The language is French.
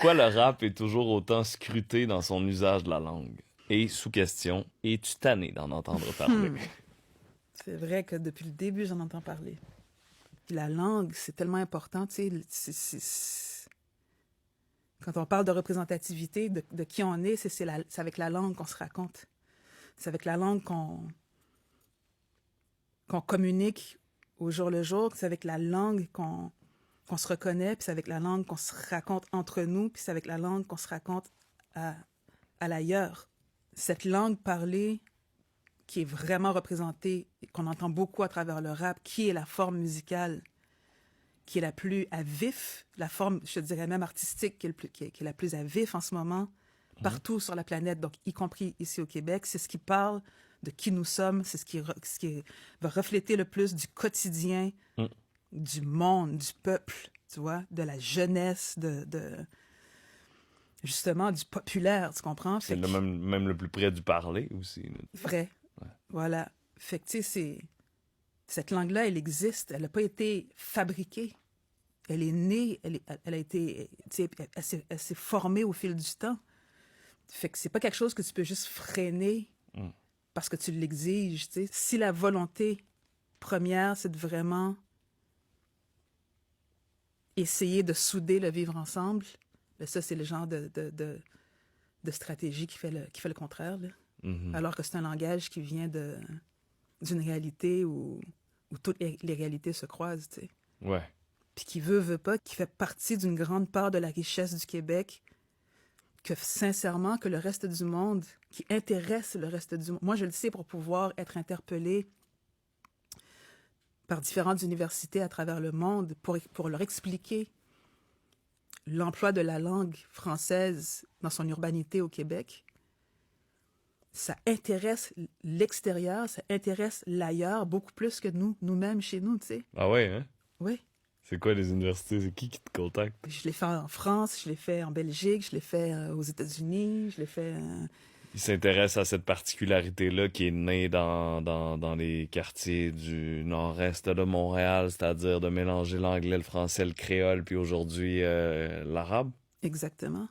Pourquoi le rap est toujours autant scruté dans son usage de la langue? Et sous question, es-tu tanné d'en entendre parler? C'est vrai que depuis le début, j'en entends parler. Puis la langue, c'est tellement important, tu sais. Quand on parle de représentativité, de qui on est, c'est avec la langue qu'on se raconte. C'est avec la langue qu'on communique au jour le jour. C'est avec la langue qu'on se reconnaît, puis c'est avec la langue qu'on se raconte entre nous, puis c'est avec la langue qu'on se raconte à l'ailleurs. Cette langue parlée qui est vraiment représentée, qu'on entend beaucoup à travers le rap, qui est la forme musicale qui est la plus à vif, la forme, je dirais même artistique, qui est la plus à vif en ce moment, partout sur la planète, donc y compris ici au Québec. C'est ce qui parle de qui nous sommes, c'est ce qui va refléter le plus du quotidien, Mm. du monde, du peuple, tu vois, de la jeunesse, justement du populaire, tu comprends? C'est Fait que, même le plus près du parler aussi. Là. vrai, Ouais. voilà. Fait que, tu sais, cette langue-là, elle existe, elle n'a pas été fabriquée. Elle est née, elle a été, tu sais, elle s'est formée au fil du temps. Fait que c'est pas quelque chose que tu peux juste freiner Mm. parce que tu l'exiges, tu sais. Si la volonté première, c'est de vraiment essayer de souder le vivre ensemble, ben ça, c'est le genre de stratégie qui fait le contraire, là. Mhm. Alors que c'est un langage qui vient d'une réalité où toutes les réalités se croisent, tu sais. Ouais. Puis qui veut pas, qui fait partie d'une grande part de la richesse du Québec, que sincèrement, que le reste du monde, qui intéresse le reste du monde. Moi, je le sais pour pouvoir être interpellée par différentes universités à travers le monde pour leur expliquer l'emploi de la langue française dans son urbanité au Québec. Ça intéresse l'extérieur, ça intéresse l'ailleurs beaucoup plus que nous-mêmes chez nous, tu sais. Ah ouais, hein? Oui. C'est quoi les universités? C'est qui te contacte? Je l'ai fait en France, je l'ai fait en Belgique, je l'ai fait aux États-Unis, je l'ai fait... Il s'intéresse à cette particularité-là qui est née dans les quartiers du nord-est de Montréal, c'est-à-dire de mélanger l'anglais, le français, le créole, puis aujourd'hui l'arabe. Exactement.